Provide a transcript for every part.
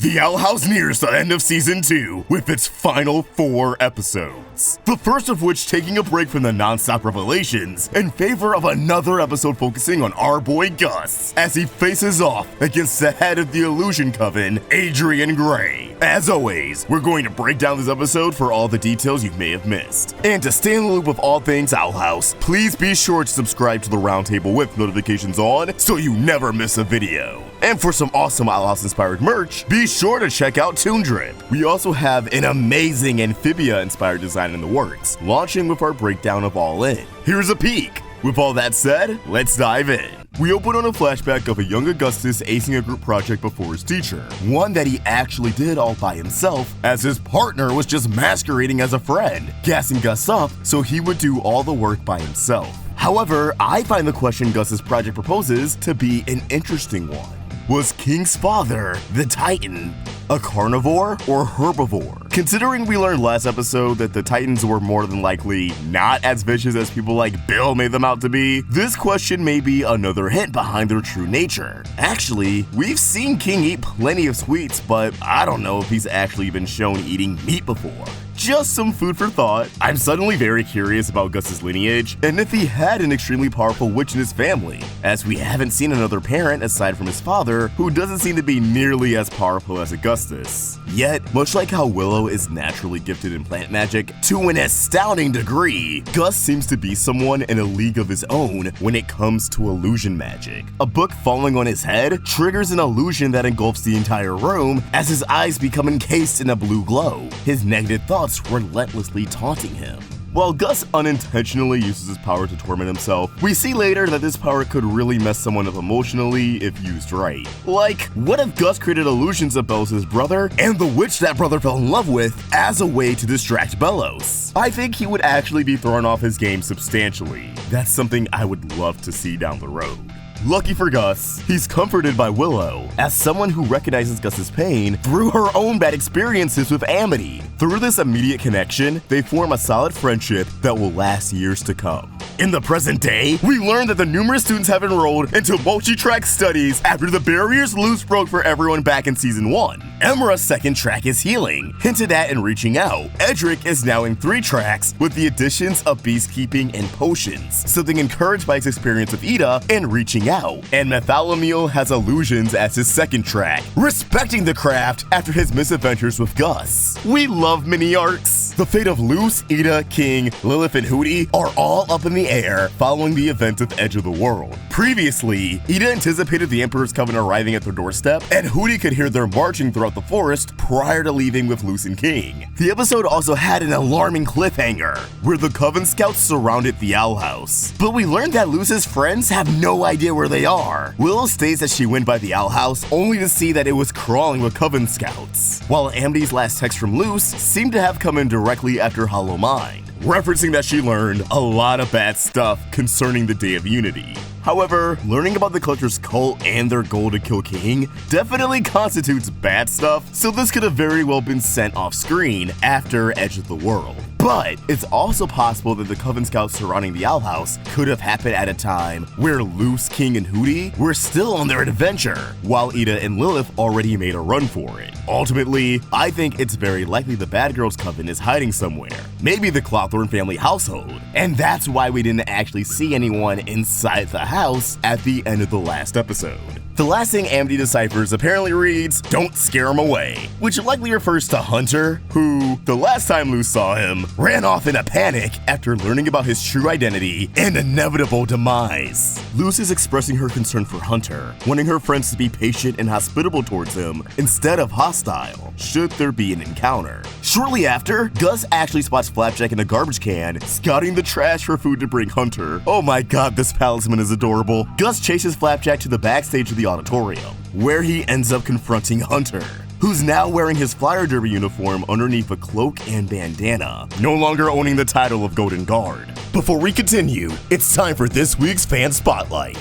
The Owl House nears the end of Season 2 with its final 4 episodes. The first of which taking a break from the non-stop revelations in favor of another episode focusing on our boy Gus as he faces off against the head of the Illusion Coven, Adrian Graye. As always, we're going to break down this episode for all the details you may have missed. And to stay in the loop with all things Owl House, please be sure to subscribe to the Roundtable with notifications on so you never miss a video. And for some awesome Owl House inspired merch, be sure to check out Toon Drip. We also have an amazing Amphibia inspired design in the works, launching with our breakdown of All In. Here's a peek. With all that said, let's dive in. We open on a flashback of a young Augustus acing a group project before his teacher, one that he actually did all by himself, as his partner was just masquerading as a friend, gassing Gus up so he would do all the work by himself. However, I find the question Gus's project proposes to be an interesting one. Was King's father, the Titan, a carnivore or herbivore? Considering we learned last episode that the Titans were more than likely not as vicious as people like Bill made them out to be, this question may be another hint behind their true nature. Actually, we've seen King eat plenty of sweets, but I don't know if he's actually been shown eating meat before. Just some food for thought. I'm suddenly very curious about Gus's lineage, and if he had an extremely powerful witch in his family, as we haven't seen another parent aside from his father, who doesn't seem to be nearly as powerful as Augustus. Yet, much like how Willow is naturally gifted in plant magic to an astounding degree, Gus seems to be someone in a league of his own when it comes to illusion magic. A book falling on his head triggers an illusion that engulfs the entire room as his eyes become encased in a blue glow. His negative thoughts relentlessly taunting him. While Gus unintentionally uses his power to torment himself, we see later that this power could really mess someone up emotionally if used right. Like, what if Gus created illusions of Belos' brother and the witch that brother fell in love with as a way to distract Belos? I think he would actually be thrown off his game substantially. That's something I would love to see down the road. Lucky for Gus, he's comforted by Willow, as someone who recognizes Gus's pain through her own bad experiences with Amity. Through this immediate connection, they form a solid friendship that will last years to come. In the present day, we learn that the numerous students have enrolled into multi-track studies after the barriers loose broke for everyone back in Season 1. Emra's second track is healing, hinted at in Reaching Out. Edric is now in 3 tracks with the additions of beastkeeping and potions, something encouraged by his experience with Eda and Reaching Out. And Bartholomew has illusions as his second track, respecting the craft after his misadventures with Gus. We love mini arcs. The fate of Luce, Eda, King, Lilith, and Hootie are all up in the air following the events of Edge of the World. Previously, Eda anticipated the Emperor's Coven arriving at their doorstep, and Hootie could hear them marching throughout the forest prior to leaving with Luce and King. The episode also had an alarming cliffhanger, where the Coven scouts surrounded the Owl House. But we learned that Luce's friends have no idea where they are. Willow states that she went by the Owl House only to see that it was crawling with Coven scouts, while Amity's last text from Luce seemed to have come in directly after Hollow Mind, referencing that she learned a lot of bad stuff concerning the Day of Unity. However, learning about the culture's cult and their goal to kill King definitely constitutes bad stuff, so this could have very well been sent off screen after Edge of the World. But it's also possible that the Coven scouts surrounding the Owl House could have happened at a time where Luce, King, and Hootie were still on their adventure, while Eda and Lilith already made a run for it. Ultimately, I think it's very likely the Bad Girls Coven is hiding somewhere, maybe the Clawthorne family household, and that's why we didn't actually see anyone inside the house at the end of the last episode. The last thing Amity deciphers apparently reads, "Don't scare him away," which likely refers to Hunter, who, the last time Luce saw him, ran off in a panic after learning about his true identity and inevitable demise. Luce is expressing her concern for Hunter, wanting her friends to be patient and hospitable towards him instead of hostile, should there be an encounter. Shortly after, Gus actually spots Flapjack in a garbage can, scouting the trash for food to bring Hunter. Oh my god, this palisman is adorable. Gus chases Flapjack to the backstage of the auditorium, where he ends up confronting Hunter, who's now wearing his Flyer Derby uniform underneath a cloak and bandana, no longer owning the title of Golden Guard. Before we continue, it's time for this week's Fan Spotlight.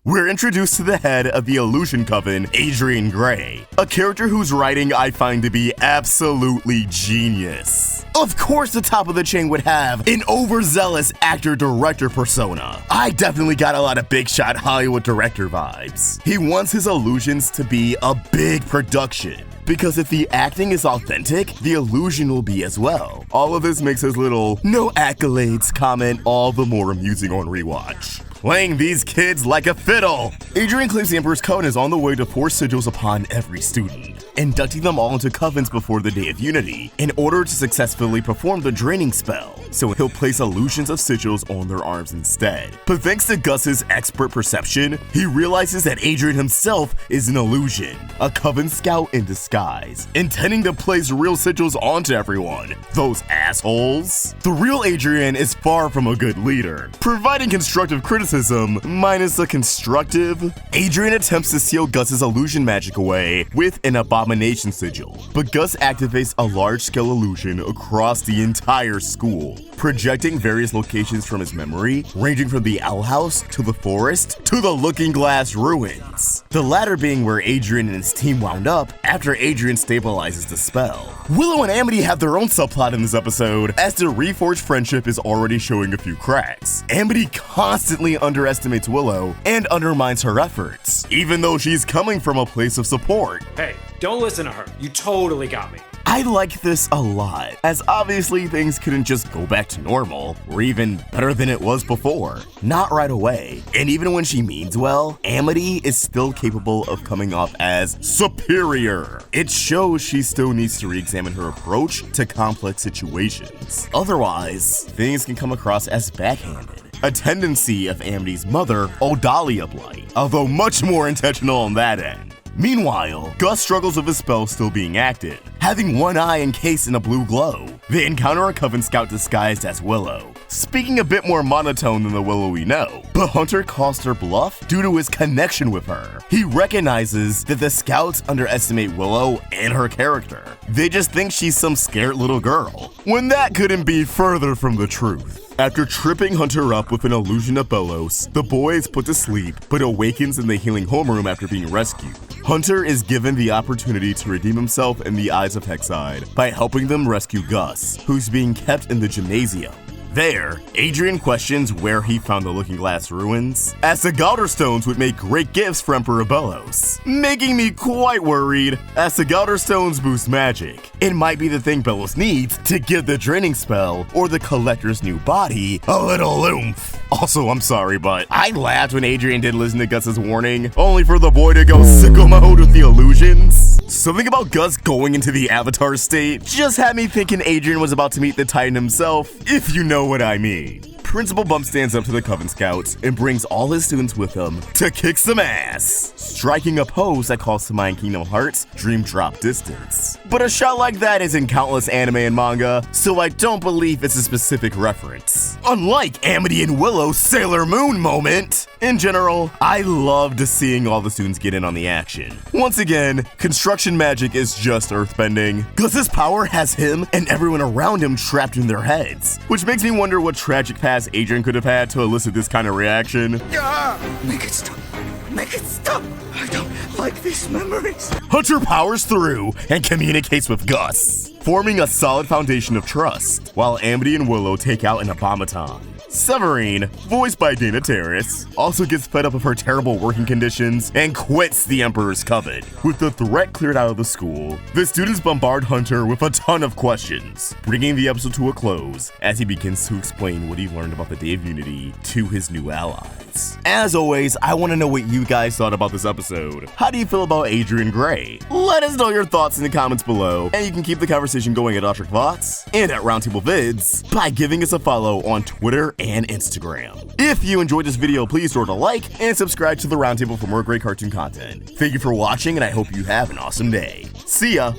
we're introduced to the head of the Illusion Coven, Adrian Graye, a character whose writing I find to be absolutely genius. Of course, the top of the chain would have an overzealous actor-director persona. I definitely got a lot of big shot Hollywood director vibes. He wants his illusions to be a big production, because if the acting is authentic, the illusion will be as well. All of this makes his little "no accolades" comment all the more amusing on rewatch. Playing these kids like a fiddle! Adrian claims the Emperor's Coven is on the way to force sigils upon every student, inducting them all into covens before the Day of Unity in order to successfully perform the draining spell, so he'll place illusions of sigils on their arms instead. But thanks to Gus's expert perception, he realizes that Adrian himself is an illusion, a Coven scout in disguise, intending to place real sigils onto everyone. Those assholes! The real Adrian is far from a good leader, providing constructive criticism minus the constructive. Adrian attempts to seal Gus's illusion magic away with an abomination sigil, but Gus activates a large-scale illusion across the entire school, projecting various locations from his memory, ranging from the owl house to the forest to the Looking Glass ruins, the latter being where Adrian and his team wound up after Adrian stabilizes the spell. Willow and Amity have their own subplot in this episode, as their reforged friendship is already showing a few cracks. Amity constantly underestimates Willow and undermines her efforts, even though she's coming from a place of support. Hey, don't listen to her. You totally got me. I like this a lot, as obviously things couldn't just go back to normal, or even better than it was before. Not right away. And even when she means well, Amity is still capable of coming off as superior. It shows she still needs to re-examine her approach to complex situations. Otherwise, things can come across as backhanded, a tendency of Amity's mother, Odalia Blight, although much more intentional on that end. Meanwhile, Gus struggles with his spell still being active, having one eye encased in a blue glow. They encounter a Coven scout disguised as Willow, speaking a bit more monotone than the Willow we know, but Hunter calls her bluff due to his connection with her. He recognizes that the scouts underestimate Willow and her character. They just think she's some scared little girl, when that couldn't be further from the truth. After tripping Hunter up with an illusion of Belos, the boy is put to sleep but awakens in the healing homeroom after being rescued. Hunter is given the opportunity to redeem himself in the eyes of Hexside by helping them rescue Gus, who's being kept in the gymnasium. There, Adrian questions where he found the Looking Glass ruins, as the Gauder stones would make great gifts for Emperor Belos, making me quite worried, as the Gauder stones boost magic. It might be the thing Belos needs to give the draining spell or the collector's new body a little oomph. Also, I'm sorry, but I laughed when Adrian did listen to Gus's warning, only for the boy to go sicko mode with the illusions. Something about Gus going into the Avatar state just had me thinking Adrian was about to meet the Titan himself, if you know what I mean. Principal Bump stands up to the Coven Scouts and brings all his students with him to kick some ass, striking a pose that calls to mind Kingdom Hearts' Dream Drop Distance. But a shot like that is in countless anime and manga, so I don't believe it's a specific reference. Unlike Amity and Willow's Sailor Moon moment. In general, I loved seeing all the students get in on the action. Once again, construction magic is just earthbending. Gus's power has him and everyone around him trapped in their heads, which makes me wonder what tragic past Adrian could have had to elicit this kind of reaction. Make it stop! Make it stop! I don't like these memories. Hunter powers through and communicates with Gus, forming a solid foundation of trust, while Amity and Willow take out an automaton. Severine, voiced by Dana Terrace, also gets fed up of her terrible working conditions and quits the Emperor's Coven. With the threat cleared out of the school, the students bombard Hunter with a ton of questions, bringing the episode to a close as he begins to explain what he learned about the Day of Unity to his new allies. As always, I want to know what you guys thought about this episode. How do you feel about Adrian Graye? Let us know your thoughts in the comments below, and you can keep the conversation going at Otric Vox and at Roundtable Vids by giving us a follow on Twitter and Instagram. If you enjoyed this video, please throw it a like and subscribe to the Roundtable for more great cartoon content. Thank you for watching, and I hope you have an awesome day. See ya!